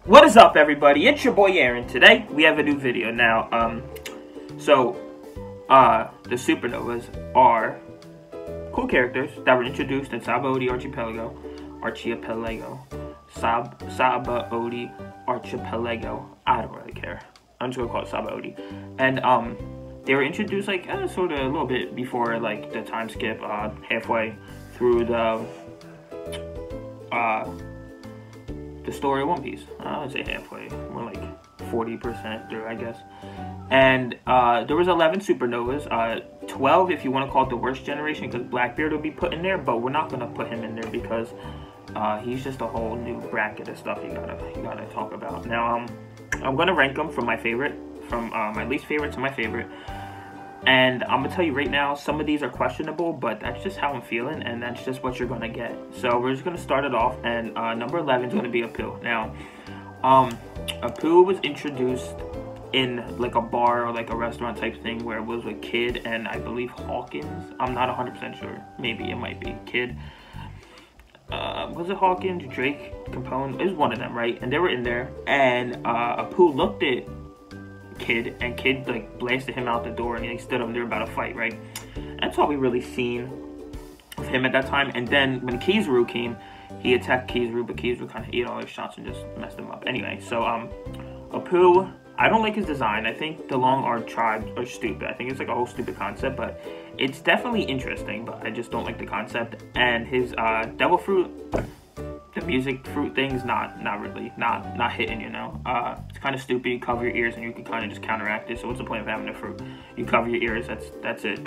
What is up, everybody? It's your boy Aaron. Today we have a new video. Now, the Supernovas are cool characters that were introduced in Sabaody Archipelago. Sabaody Archipelago. I don't really care. I'm just gonna call it Sabaody. And they were introduced like sort of a little bit before like the time skip, halfway through the story of One Piece. I would say halfway, more like 40% through, I guess. And there was 11 supernovas, 12 if you want to call it the worst generation, because Blackbeard will be put in there, but we're not going to put him in there because he's just a whole new bracket of stuff you gotta talk about. Now, I'm going to rank them from my favorite, from my least favorite to my favorite. And I'm going to tell you right now, some of these are questionable, but that's just how I'm feeling, and that's just what you're going to get. So we're just going to start it off, and number 11 is going to be Apu. Now, Apu was introduced in like a bar or like a restaurant type thing where it was a Kid and I believe Hawkins. I'm not 100% sure. Maybe it might be Kid. Was it Hawkins, Drake, Capone? It was one of them, right? And they were in there, and Apu looked at Kid, and Kid like blasted him out the door, and he stood up and they were about to fight, right? That's all we really seen of him at that time. And then when Kizaru came, he attacked Kizaru, but Kizaru kind of ate all his shots and just messed him up. Anyway, so Apu, I don't like his design. I think the long arc tribes are stupid. I think it's like a whole stupid concept, but it's definitely interesting, but I just don't like the concept. And his devil fruit, the music fruit thing's not really hitting, you know. It's kind of stupid. You cover your ears and you can kind of just counteract it. So what's the point of having a fruit? You cover your ears, that's it.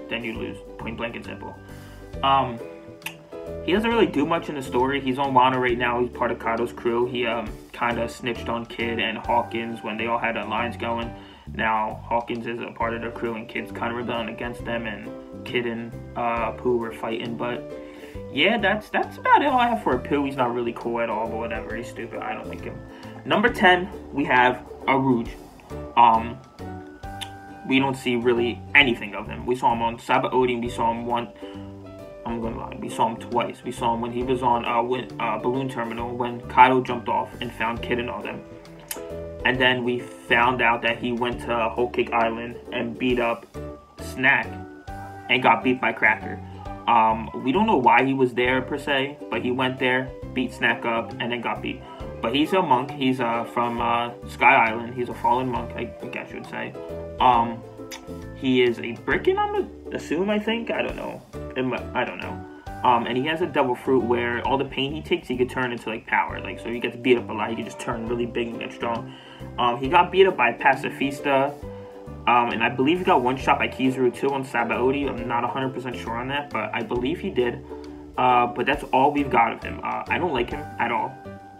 Then you lose, point blank and simple. He doesn't really do much in the story. He's on Wano right now. He's part of Kaido's crew. He kind of snitched on Kid and Hawkins when they all had alliance going. Now Hawkins is a part of their crew and Kid's kind of rebelling against them, and Kid and Apu were fighting, but yeah, that's about it all I have for Apu. He's not really cool at all, but whatever. He's stupid. I don't like him. Number 10, we have Aruj. We don't see really anything of him. We saw him on Sabaody. We saw him once. I'm gonna lie. We saw him twice. We saw him when he was on Balloon Terminal when Kaido jumped off and found Kid and all them. And then we found out that he went to Whole Cake Island and beat up Snack and got beat by Cracker. We don't know why he was there per se, but he went there, beat Snack up, and then got beat. But he's a monk. He's from Sky Island. He's a fallen monk, I guess you would say. He is a Brickin, I'm assume, I think. I don't know. And he has a devil fruit where all the pain he takes, he could turn into like power. Like, so he gets beat up a lot. He can just turn really big and get strong. He got beat up by Pacifista. And I believe he got one shot by Kizaru too on Sabaody. I'm not 100% sure on that, but I believe he did. But that's all we've got of him. I don't like him at all.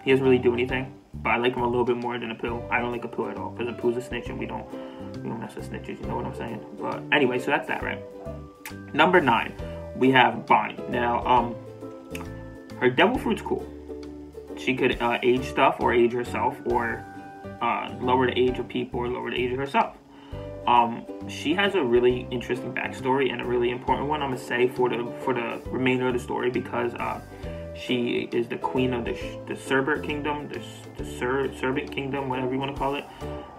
He doesn't really do anything, but I like him a little bit more than Apu. I don't like Apu at all, because Apu's a snitch and we don't mess with snitches, you know what I'm saying? But anyway, so that's that, right? Number 9, we have Bonnie. Now, her devil fruit's cool. She could age stuff or age herself, or lower the age of people or lower the age of herself. She has a really interesting backstory and a really important one, I'm gonna say, for the remainder of the story, because she is the queen of the Serbert Kingdom, the Serbent Kingdom, whatever you want to call it,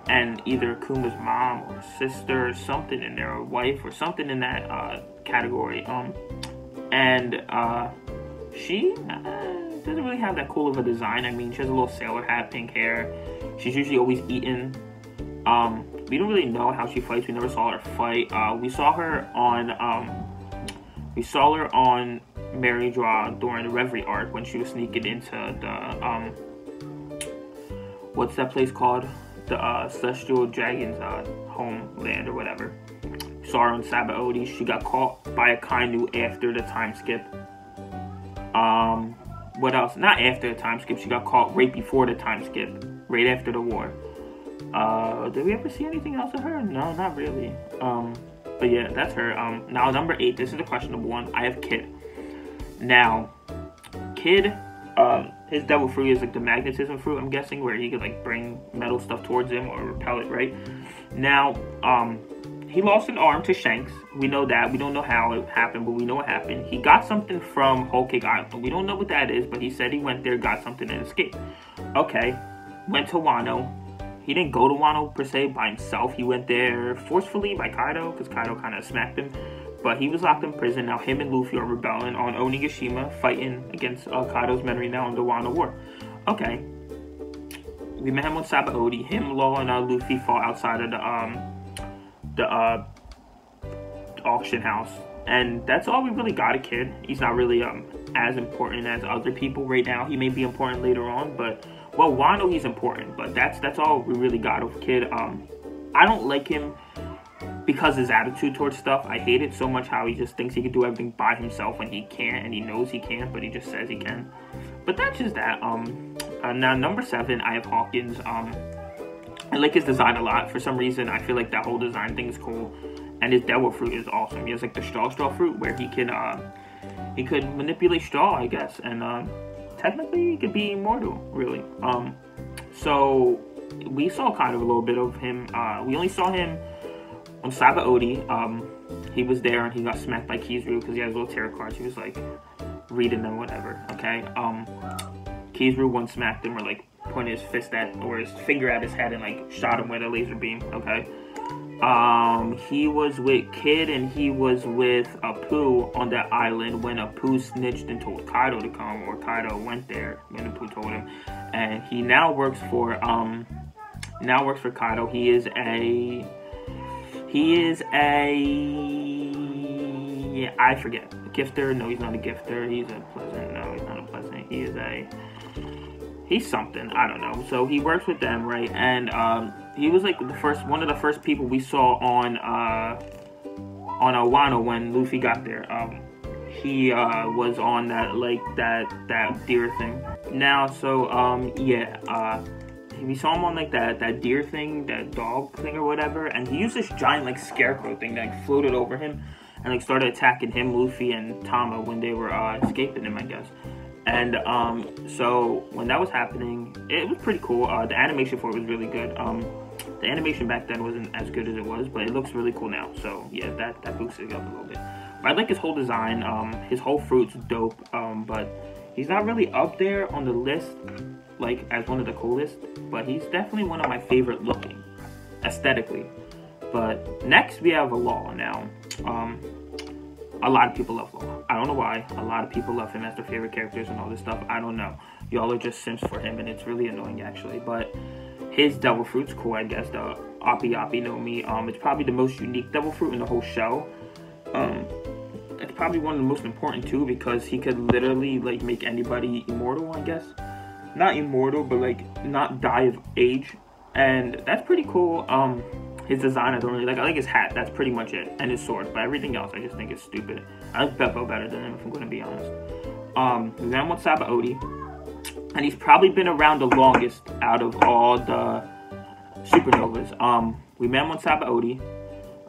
and either Kuma's mom or sister or something in there, or wife or something in that category. She doesn't really have that cool of a design. I mean, she has a little sailor hat, pink hair. She's usually always eating. We don't really know how she fights. We never saw her fight. We saw her on Mary Draw during the Reverie arc when she was sneaking into the what's that place called? The Celestial Dragon's homeland or whatever. We saw her on Sabaody. She got caught by a Kainu after the time skip. What else? Not after the time skip. She got caught right before the time skip, right after the war. Did we ever see anything else of her? No, not really. But yeah, that's her. Now number 8, this is the questionable one. I have Kid. Now, Kid, his devil fruit is like the magnetism fruit, I'm guessing, where he could like bring metal stuff towards him or repel it, right? Now, he lost an arm to Shanks. We know that. We don't know how it happened, but we know what happened. He got something from Whole Cake Island. We don't know what that is, but he said he went there, got something, and escaped. Okay. went to Wano. He didn't go to Wano per se by himself. He went there forcefully by Kaido, because Kaido kind of smacked him. But he was locked in prison. Now him and Luffy are rebelling on Onigashima, fighting against Kaido's men right now in the Wano War. Okay. We met him on Sabaody. Him, Law, and Luffy fought outside of the auction house. And that's all we really got a Kid. He's not really as important as other people right now. He may be important later on, but... Well, Wano, he's important, but that's all we really got of Kid. I don't like him because his attitude towards stuff. I hate it so much how he just thinks he can do everything by himself when he can't, and he knows he can't, but he just says he can. But that's just that. Now, number 7, I have Hawkins. I like his design a lot. For some reason, I feel like that whole design thing is cool, and his devil fruit is awesome. He has like the straw fruit where he could manipulate straw, I guess, and technically he could be immortal, really. So we saw kind of a little bit of him. We only saw him on Sabaody. He was there and he got smacked by Kizaru because he has little tarot cards. He was like reading them, whatever. Okay. Kizaru once smacked him, or like pointed his fist at, or his finger at his head and like shot him with a laser beam. Okay. He was with Kid and he was with Apu on that island when Apu snitched and told Kaido to come, or Kaido went there when Apu told him. And he now works for Kaido. He is a I forget. A gifter? No, he's not a gifter. He's a pleasant. No, he's not a pleasant. He's something. I don't know. So he works with them, right? And he was like one of the first people we saw on Wano when Luffy got there. He was on that deer thing. Now, so we saw him on like that deer thing, that dog thing or whatever, and he used this giant like scarecrow thing that like, floated over him and like started attacking him, Luffy, and Tama when they were escaping him, I guess. And so when that was happening, it was pretty cool. The animation for it was really good. The animation back then wasn't as good as it was, but it looks really cool now. So yeah, that boosted it up a little bit. But I like his whole design. His whole fruit's dope. But he's not really up there on the list like as one of the coolest. But he's definitely one of my favorite looking aesthetically. But next we have a Law now. A lot of people love Law. I don't know why. A lot of people love him as their favorite characters and all this stuff. I don't know. Y'all are just simps for him, and it's really annoying, actually. But his devil fruit's cool, I guess. The Appi no Mi. It's probably the most unique devil fruit in the whole show. It's probably one of the most important, too, because he could literally, like, make anybody immortal, I guess. Not immortal, but, like, not die of age. And that's pretty cool. His design I don't really like. I like his hat. That's pretty much it. And his sword. But everything else I just think is stupid. I like Beppo better than him, if I'm going to be honest. We ran with Sabaody. And he's probably been around the longest out of all the Supernovas. We met him on Sabaody.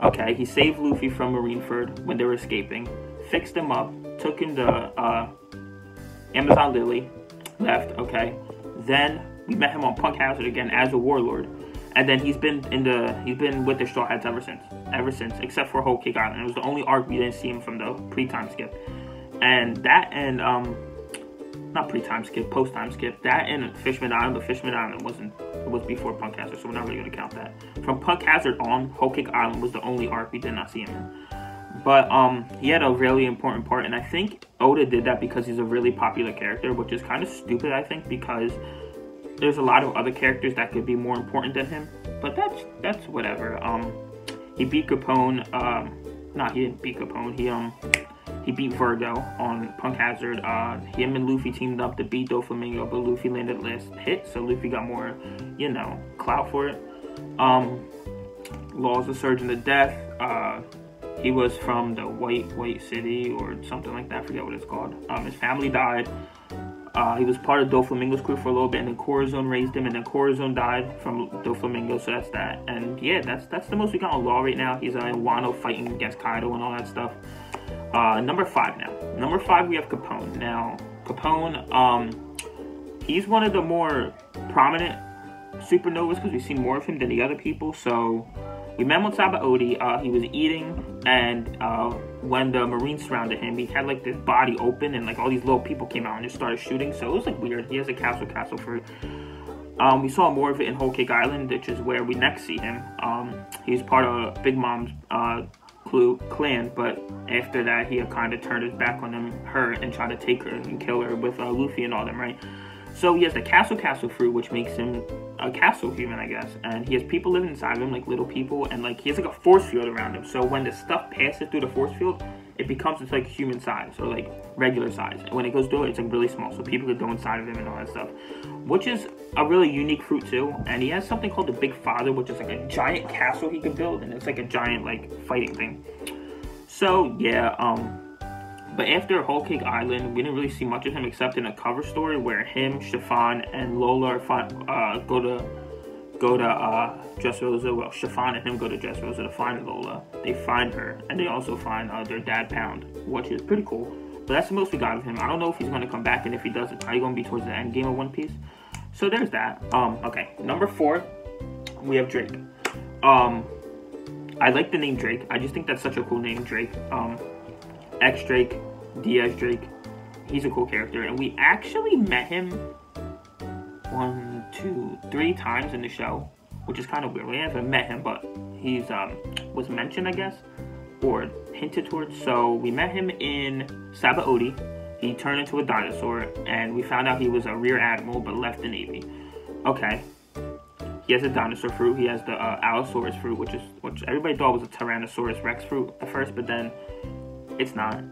Okay, he saved Luffy from Marineford when they were escaping. Fixed him up. Took him to Amazon Lily. Left, okay. Then we met him on Punk Hazard again as a warlord. And then he's been with the Straw Hats ever since, except for Whole Cake Island. It was the only arc we didn't see him from the pre-time skip. And that and not pre-time skip, post-time skip. That and Fishman Island, but Fishman Island was before Punk Hazard, so we're not really gonna count that. From Punk Hazard on, Whole Cake Island was the only arc we did not see him in. But he had a really important part, and I think Oda did that because he's a really popular character, which is kind of stupid, I think, because there's a lot of other characters that could be more important than him, but that's whatever. He beat Capone. He didn't beat Capone. He beat Virgo on Punk Hazard. Him and Luffy teamed up to beat Doflamingo, but Luffy landed last hit, so Luffy got more, clout for it. Law's the Surgeon of Death. He was from the White City or something like that. I forget what it's called. His family died. He was part of Doflamingo's crew for a little bit, and then Corazon raised him, and then Corazon died from Doflamingo, so that's that. And yeah, that's the most we got on Law right now. He's in Wano fighting against Kaido and all that stuff. Number 5 now. Number 5, we have Capone. Now, Capone, he's one of the more prominent Supernovas because we've seen more of him than the other people, so we met him on Sabaody. He was eating, and when the Marines surrounded him, he had like this body open, and like all these little people came out and just started shooting. So it was like weird. He has a castle fruit. We saw more of it in Whole Cake Island, which is where we next see him. He's part of Big Mom's clan, but after that, he kind of turned his back on her and tried to take her and kill her with Luffy and all them, right? So he has the castle fruit, which makes him a castle human, I guess. And he has people living inside of him, like little people, and like he has like a force field around him. So when the stuff passes through the force field, it becomes it's like human size, or like regular size. And when it goes through it, it's like really small, so people could go inside of him and all that stuff, which is a really unique fruit too. And he has something called the Big Father, which is like a giant castle he can build, and it's like a giant like fighting thing. So yeah, but after Whole Cake Island, we didn't really see much of him except in a cover story where him, Chiffon, and Lola go to Dressrosa. Well, Chiffon and him go to Dressrosa to find Lola. They find her, and they also find their dad Pound, which is pretty cool. But that's the most we got of him. I don't know if he's going to come back, and if he does, it's probably going to be towards the end game of One Piece. So there's that. Okay, number 4, we have Drake. I like the name Drake. I just think that's such a cool name, Drake. X Drake, Diaz Drake. He's a cool character, and we actually met him 1, 2, 3 times in the show, which is kind of weird. We haven't met him, but he's was mentioned, I guess, or hinted towards. So we met him in Sabaody. He turned into a dinosaur, and we found out he was a rear admiral but left the Navy. Okay. He has a dinosaur fruit. He has the Allosaurus fruit, which everybody thought was a Tyrannosaurus Rex fruit at first, but then it's not.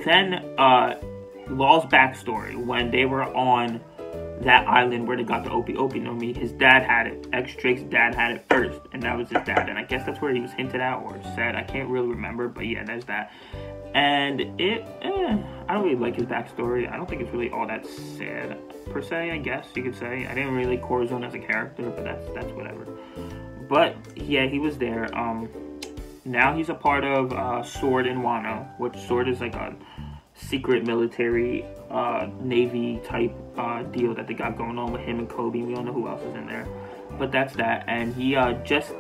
Then Law's backstory, when they were on that island where they got the Opie no Mi, his dad had it. X Drake's dad had it first, and that was his dad. And I guess that's where he was hinted at or said. I can't really remember, but yeah, there's that. And I don't really like his backstory. I don't think it's really all that sad, per se, I guess you could say. I didn't really like Corazon as a character, but that's whatever. But yeah, he was there. Now he's a part of Sword and Wano, which Sword is like a secret military Navy type deal that they got going on with him and Kobe. We don't know who else is in there, but that's that. And he just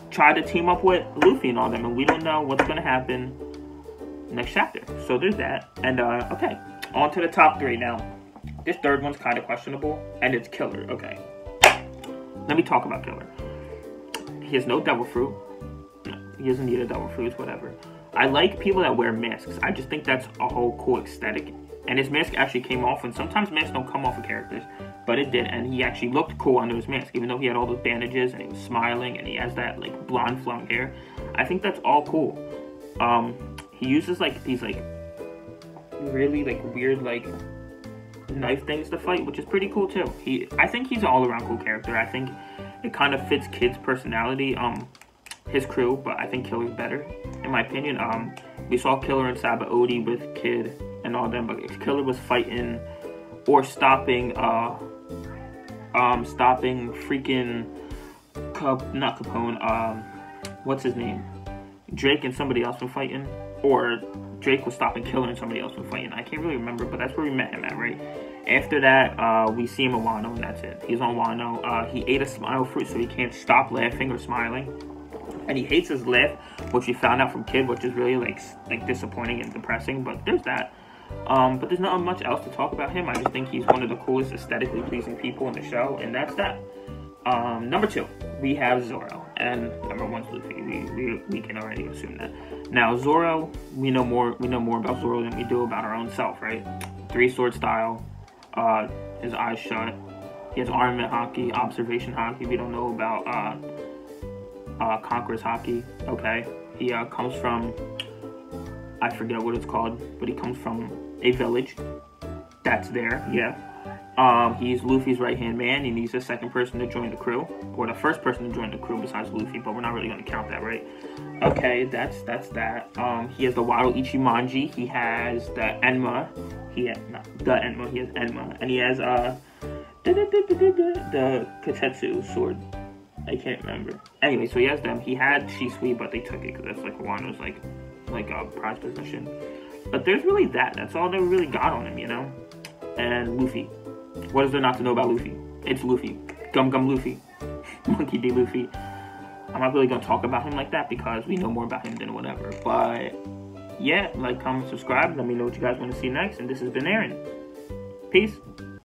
tried to team up with Luffy and all them, and we don't know what's gonna happen next chapter. So there's that. And okay, on to the top 3 now. This third one's kind of questionable, and it's Killer. Okay, let me talk about Killer. He has no devil fruit. No, he doesn't need a devil fruit. It's whatever. I like people that wear masks. I just think that's a whole cool aesthetic. And his mask actually came off, and sometimes masks don't come off of characters, but it did, and he actually looked cool under his mask, even though he had all those bandages, and he was smiling, and he has that, like, blonde flowing hair. I think that's all cool. He uses, like, these, like, really, like, weird, like, knife things to fight, which is pretty cool, too. I think he's an all-around cool character. I think it kind of fits Kid's personality, his crew, but I think Killer's better, in my opinion. We saw Killer in Sabaody with Kid and all them, but Killer was fighting or stopping freaking not Capone, what's his name? Drake and somebody else from fighting, or Drake was stopping Killer and somebody else from fighting. I can't really remember, but that's where we met him at, right? After that, we see him in Wano, and that's it. He's on Wano. He ate a smile fruit, so he can't stop laughing or smiling. And he hates his laugh, which we found out from Kid, which is really like disappointing and depressing. But there's that. But there's not much else to talk about him. I just think he's one of the coolest, aesthetically pleasing people in the show, and that's that. Number 2, we have Zoro, and number 1's Luffy. We can already assume that. Now Zoro, we know more about Zoro than we do about our own self, right? 3-sword style. His eyes shut. He has armament haki, observation haki. We don't know about Conqueror's haki. Okay, he comes from, I forget what it's called, but he comes from a village that's there. Yeah. He's Luffy's right-hand man, and he's the second person to join the crew, or the first person to join the crew besides Luffy, but we're not really going to count that, right? Okay, that's that. He has the Wado Ichimonji. He has the Enma. He has Enma, and he has the Katetsu sword. I can't remember. Anyway, so he has them. He had Shisui, but they took it because that's like Wano's like a prize possession. But there's really that. That's all they really got on him, you know. And Luffy. What is there not to know about Luffy? It's Luffy. Gum Gum Luffy. Monkey D. Luffy. I'm not really gonna talk about him like that because we know more about him than whatever. But yeah, like, comment, subscribe. Let me know what you guys want to see next. And this has been Aaron. Peace.